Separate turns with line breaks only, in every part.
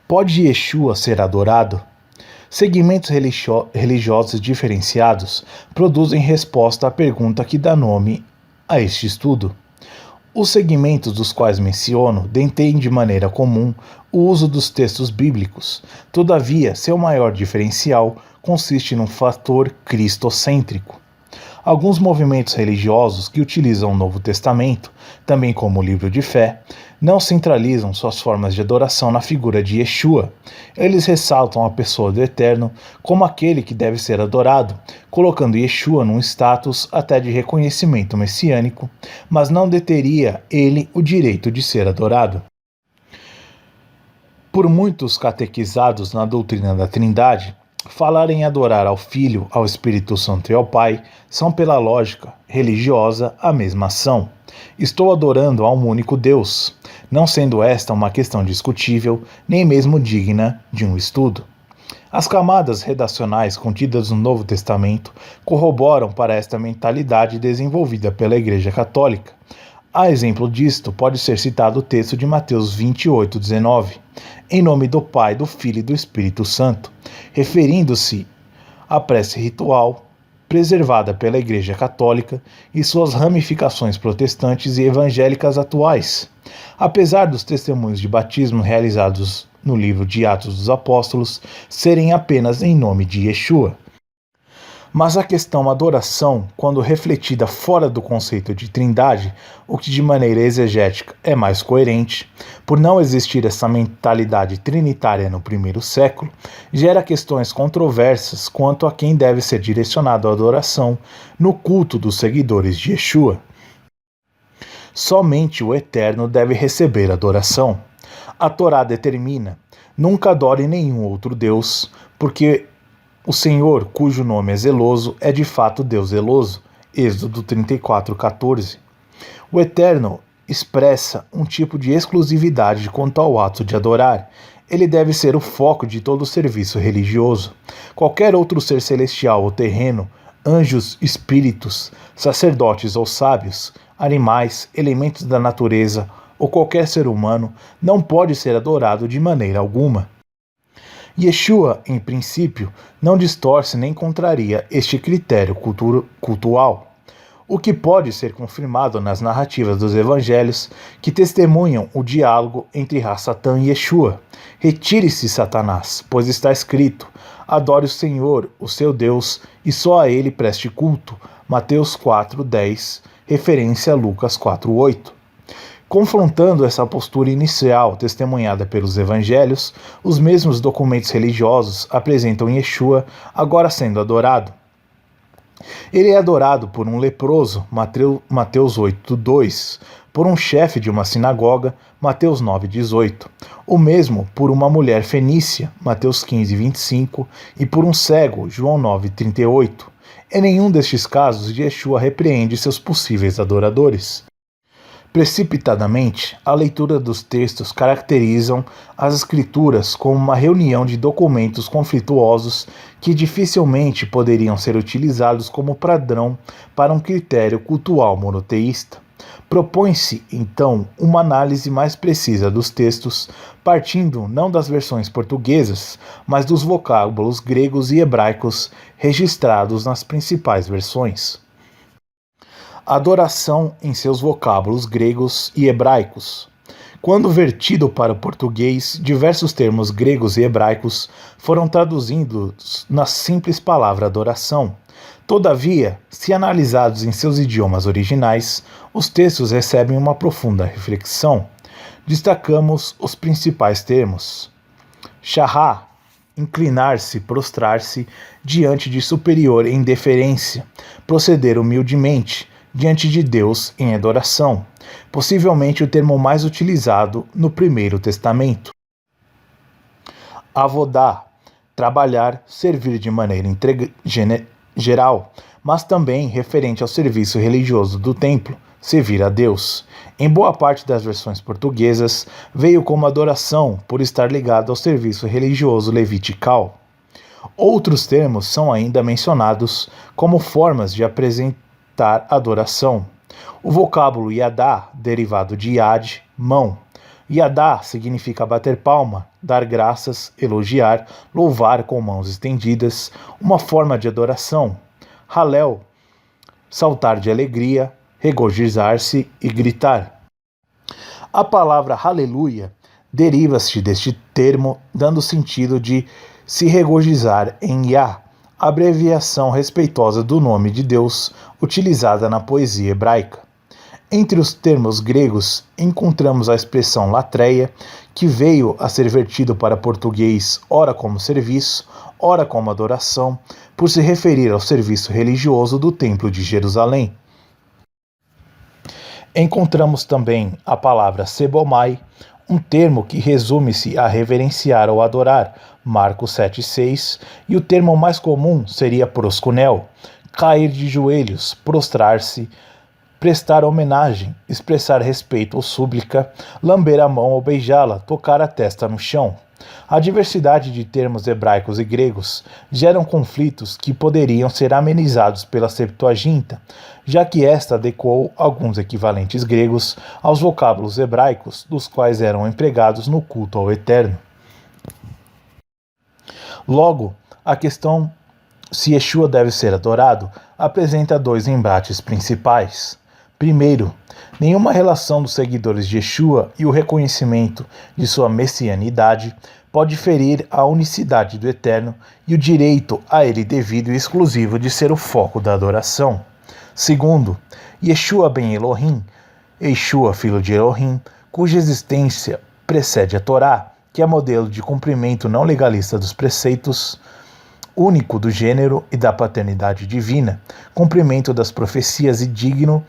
Pode Yeshua ser adorado? Segmentos religiosos diferenciados produzem resposta à pergunta que dá nome a este estudo. Os segmentos dos quais menciono detêm de maneira comum o uso dos textos bíblicos. Todavia, seu maior diferencial consiste num fator cristocêntrico. Alguns movimentos religiosos que utilizam o Novo Testamento, também como o livro de fé, não centralizam suas formas de adoração na figura de Yeshua. Eles ressaltam a pessoa do Eterno como aquele que deve ser adorado, colocando Yeshua num status até de reconhecimento messiânico, mas não deteria ele o direito de ser adorado. Por muitos catequizados na doutrina da Trindade, falar em adorar ao Filho, ao Espírito Santo e ao Pai são, pela lógica religiosa, a mesma ação. Estou adorando a um único Deus, não sendo esta uma questão discutível, nem mesmo digna de um estudo. As camadas redacionais contidas no Novo Testamento corroboram para esta mentalidade desenvolvida pela Igreja Católica. A exemplo disto, pode ser citado o texto de Mateus 28:19, em nome do Pai, do Filho e do Espírito Santo, referindo-se à prece ritual preservada pela Igreja Católica e suas ramificações protestantes e evangélicas atuais. Apesar dos testemunhos de batismo realizados no livro de Atos dos Apóstolos serem apenas em nome de Yeshua. Mas a questão adoração, quando refletida fora do conceito de trindade, o que de maneira exegética é mais coerente, por não existir essa mentalidade trinitária no primeiro século, gera questões controversas quanto a quem deve ser direcionado a adoração no culto dos seguidores de Yeshua. Somente o Eterno deve receber adoração. A Torá determina: nunca adore nenhum outro Deus, porque o Senhor, cujo nome é zeloso, é de fato Deus zeloso. Êxodo 34:14. O Eterno expressa um tipo de exclusividade quanto ao ato de adorar. Ele deve ser o foco de todo o serviço religioso. Qualquer outro ser celestial ou terreno, anjos, espíritos, sacerdotes ou sábios, animais, elementos da natureza ou qualquer ser humano, não pode ser adorado de maneira alguma. Yeshua, em princípio, não distorce nem contraria este critério cultual, o que pode ser confirmado nas narrativas dos evangelhos que testemunham o diálogo entre Satã e Yeshua. Retire-se, Satanás, pois está escrito: adore o Senhor, o seu Deus, e só a ele preste culto. Mateus 4:10, referência a Lucas 4:8. Confrontando essa postura inicial testemunhada pelos evangelhos, os mesmos documentos religiosos apresentam Yeshua agora sendo adorado. Ele é adorado por um leproso, Mateus 8:2, por um chefe de uma sinagoga, Mateus 9:18, o mesmo por uma mulher fenícia, Mateus 15:25, e por um cego, João 9:38. Em nenhum destes casos, Yeshua repreende seus possíveis adoradores. Precipitadamente, a leitura dos textos caracterizam as Escrituras como uma reunião de documentos conflituosos que dificilmente poderiam ser utilizados como padrão para um critério cultual monoteísta. Propõe-se, então, uma análise mais precisa dos textos, partindo não das versões portuguesas, mas dos vocábulos gregos e hebraicos registrados nas principais versões. Adoração em seus vocábulos gregos e hebraicos. Quando vertido para o português, diversos termos gregos e hebraicos foram traduzidos na simples palavra adoração. Todavia, se analisados em seus idiomas originais, os textos recebem uma profunda reflexão. Destacamos os principais termos. Shahá, inclinar-se, prostrar-se diante de superior em deferência, proceder humildemente diante de Deus em adoração, possivelmente o termo mais utilizado no Primeiro Testamento. Avodá, trabalhar, servir de maneira geral, mas também referente ao serviço religioso do templo, servir a Deus. Em boa parte das versões portuguesas, veio como adoração por estar ligado ao serviço religioso levitical. Outros termos são ainda mencionados como formas de apresentar adoração. O vocábulo Yadá, derivado de Yad, mão, Yadá significa bater palma, dar graças, elogiar, louvar com mãos estendidas, uma forma de adoração. Halel, saltar de alegria, regozijar-se e gritar. A palavra aleluia deriva-se deste termo, dando sentido de se regozijar em Yah, abreviação respeitosa do nome de Deus utilizada na poesia hebraica. Entre os termos gregos, encontramos a expressão latreia, que veio a ser vertido para português ora como serviço, ora como adoração, por se referir ao serviço religioso do Templo de Jerusalém. Encontramos também a palavra sebomai, um termo que resume-se a reverenciar ou adorar, Marcos 7,6, e o termo mais comum seria proskunel, cair de joelhos, prostrar-se, prestar homenagem, expressar respeito ou súplica, lamber a mão ou beijá-la, tocar a testa no chão. A diversidade de termos hebraicos e gregos geram conflitos que poderiam ser amenizados pela Septuaginta, já que esta adequou alguns equivalentes gregos aos vocábulos hebraicos, dos quais eram empregados no culto ao Eterno. Logo, a questão se Yeshua deve ser adorado apresenta dois embates principais. Primeiro, nenhuma relação dos seguidores de Yeshua e o reconhecimento de sua messianidade pode ferir a unicidade do Eterno e o direito a ele devido e exclusivo de ser o foco da adoração. Segundo, Yeshua ben Elohim, Yeshua filho de Elohim, cuja existência precede a Torá, que é modelo de cumprimento não legalista dos preceitos, único do gênero e da paternidade divina, cumprimento das profecias e digno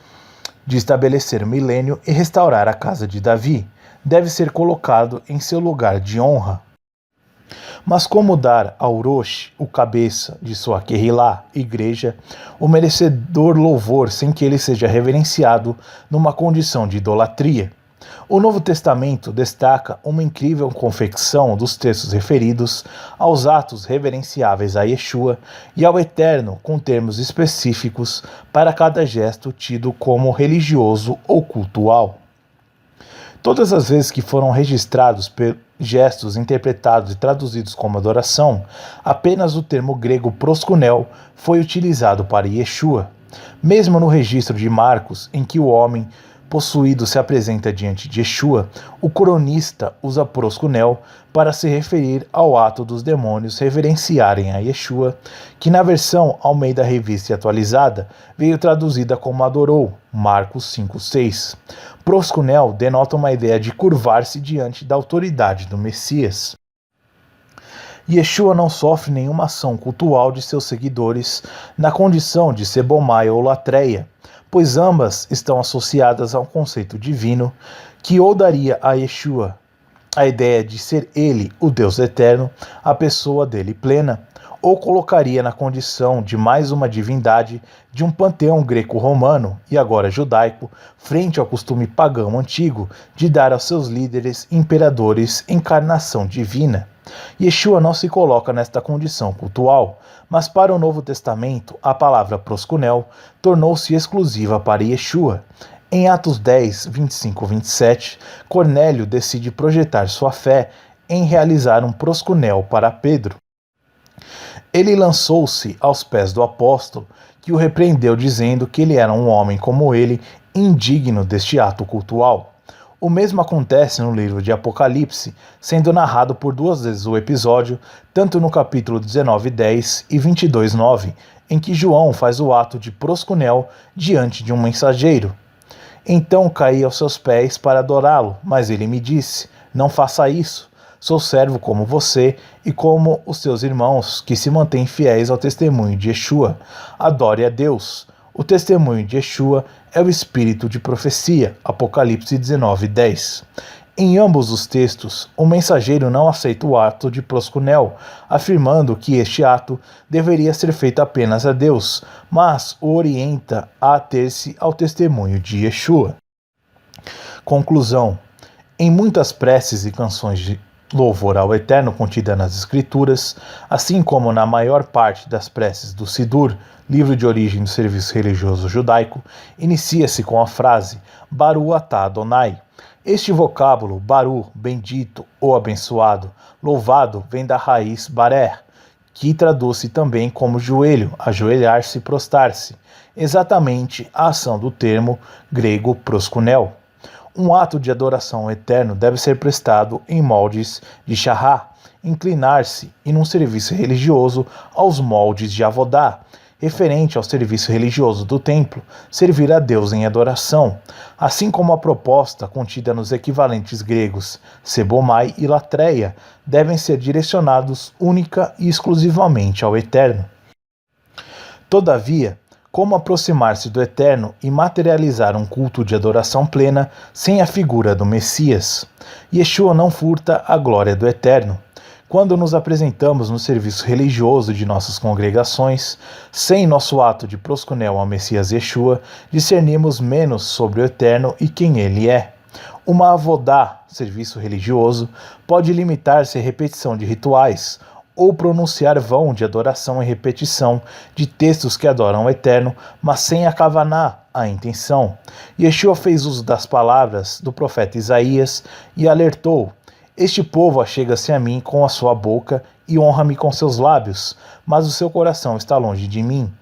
de estabelecer o milênio e restaurar a casa de Davi, deve ser colocado em seu lugar de honra. Mas como dar ao Rosh, o cabeça de sua Kehilá, igreja, o merecedor louvor sem que ele seja reverenciado numa condição de idolatria? O Novo Testamento destaca uma incrível confecção dos textos referidos aos atos reverenciáveis a Yeshua e ao Eterno com termos específicos para cada gesto tido como religioso ou cultual. Todas as vezes que foram registrados gestos interpretados e traduzidos como adoração, apenas o termo grego proskunel foi utilizado para Yeshua. Mesmo no registro de Marcos, em que o homem possuído se apresenta diante de Yeshua, o cronista usa proskunel para se referir ao ato dos demônios reverenciarem a Yeshua, que na versão Almeida Revista e Atualizada veio traduzida como adorou, Marcos 5,6. Proskunel denota uma ideia de curvar-se diante da autoridade do Messias. Yeshua não sofre nenhuma ação cultual de seus seguidores na condição de sebomai ou latreia, pois ambas estão associadas a um conceito divino que ou daria a Yeshua a ideia de ser ele, o Deus eterno, a pessoa dele plena, ou colocaria na condição de mais uma divindade de um panteão greco-romano e agora judaico, frente ao costume pagão antigo de dar aos seus líderes imperadores encarnação divina. Yeshua não se coloca nesta condição cultual, mas para o Novo Testamento a palavra proskunel tornou-se exclusiva para Yeshua. Em Atos 10, 25-27, Cornélio decide projetar sua fé em realizar um proskunel para Pedro. Ele lançou-se aos pés do apóstolo, que o repreendeu dizendo que ele era um homem como ele, indigno deste ato cultual. O mesmo acontece no livro de Apocalipse, sendo narrado por duas vezes o episódio, tanto no capítulo 19:10 e 22:9, em que João faz o ato de proskunel diante de um mensageiro. Então caí aos seus pés para adorá-lo, mas ele me disse, não faça isso, sou servo como você e como os seus irmãos, que se mantêm fiéis ao testemunho de Yeshua. Adore a Deus. O testemunho de Yeshua é o espírito de profecia, Apocalipse 19:10. Em ambos os textos, o mensageiro não aceita o ato de proskunel, afirmando que este ato deveria ser feito apenas a Deus, mas o orienta a ater-se ao testemunho de Yeshua. Conclusão: em muitas preces e canções de louvor ao Eterno contida nas Escrituras, assim como na maior parte das preces do Sidur, livro de origem do serviço religioso judaico, inicia-se com a frase Baru atah Adonai. Este vocábulo, Baru, bendito ou abençoado, louvado, vem da raiz barer, que traduz-se também como joelho, ajoelhar-se, prostrar-se, exatamente a ação do termo grego proskunel. Um ato de adoração ao eterno deve ser prestado em moldes de shahá, inclinar-se, e num serviço religioso aos moldes de avodá, referente ao serviço religioso do templo, servir a Deus em adoração, assim como a proposta contida nos equivalentes gregos sebomai e latreia devem ser direcionados única e exclusivamente ao Eterno. Todavia, como aproximar-se do Eterno e materializar um culto de adoração plena sem a figura do Messias? Yeshua não furta a glória do Eterno. Quando nos apresentamos no serviço religioso de nossas congregações, sem nosso ato de proskunel ao Messias Yeshua, discernimos menos sobre o Eterno e quem ele é. Uma avodá, serviço religioso, pode limitar-se à repetição de rituais, ou pronunciar vão de adoração e repetição de textos que adoram o Eterno, mas sem a kavaná, a intenção. Yeshua fez uso das palavras do profeta Isaías e alertou: este povo achega-se a mim com a sua boca e honra-me com seus lábios, mas o seu coração está longe de mim.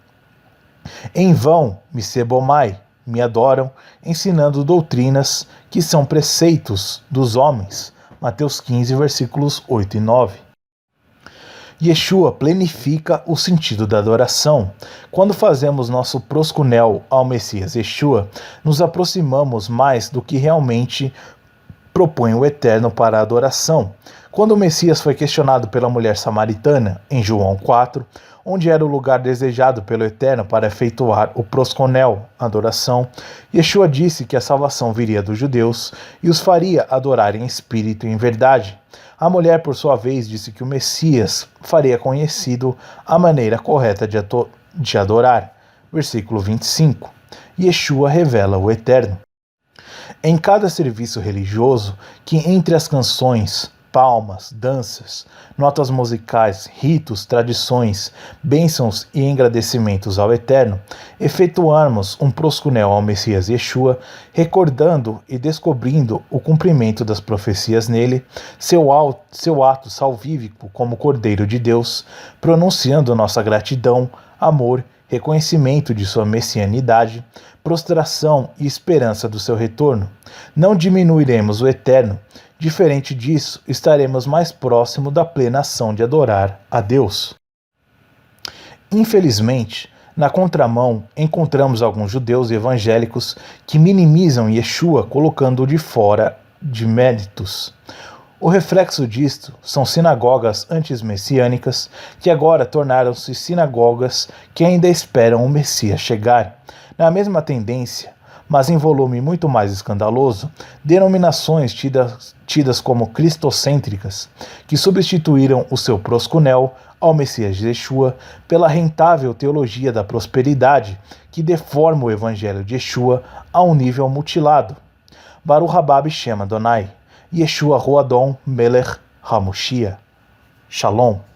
Em vão, sebomai, me adoram, ensinando doutrinas que são preceitos dos homens. Mateus 15, versículos 8 e 9. Yeshua planifica o sentido da adoração. Quando fazemos nosso proskunel ao Messias Yeshua, nos aproximamos mais do que realmente propõe o Eterno para a adoração. Quando o Messias foi questionado pela mulher samaritana, em João 4, onde era o lugar desejado pelo Eterno para efetuar o proskunel, a adoração, Yeshua disse que a salvação viria dos judeus e os faria adorar em espírito e em verdade. A mulher, por sua vez, disse que o Messias faria conhecido a maneira correta de adorar. Versículo 25. Yeshua revela o Eterno. Em cada serviço religioso, que entre as canções, palmas, danças, notas musicais, ritos, tradições, bênçãos e agradecimentos ao Eterno, efetuarmos um proskunel ao Messias Yeshua, recordando e descobrindo o cumprimento das profecias nele, seu ato salvífico como Cordeiro de Deus, pronunciando nossa gratidão, amor, reconhecimento de sua messianidade, prostração e esperança do seu retorno. Não diminuiremos o Eterno. Diferente disso, estaremos mais próximo da plena ação de adorar a Deus. Infelizmente, na contramão, encontramos alguns judeus evangélicos que minimizam Yeshua colocando-o de fora de méritos. O reflexo disto são sinagogas antimessiânicas que agora tornaram-se sinagogas que ainda esperam o Messias chegar. Na mesma tendência, mas em volume muito mais escandaloso, denominações tidas como cristocêntricas, que substituíram o seu proskunel ao Messias Yeshua pela rentável teologia da prosperidade, que deforma o evangelho de Yeshua a um nível mutilado. Baruch haba b'Shem Adonai, Yeshua Hu Adon Melech HaMoshiach. Shalom.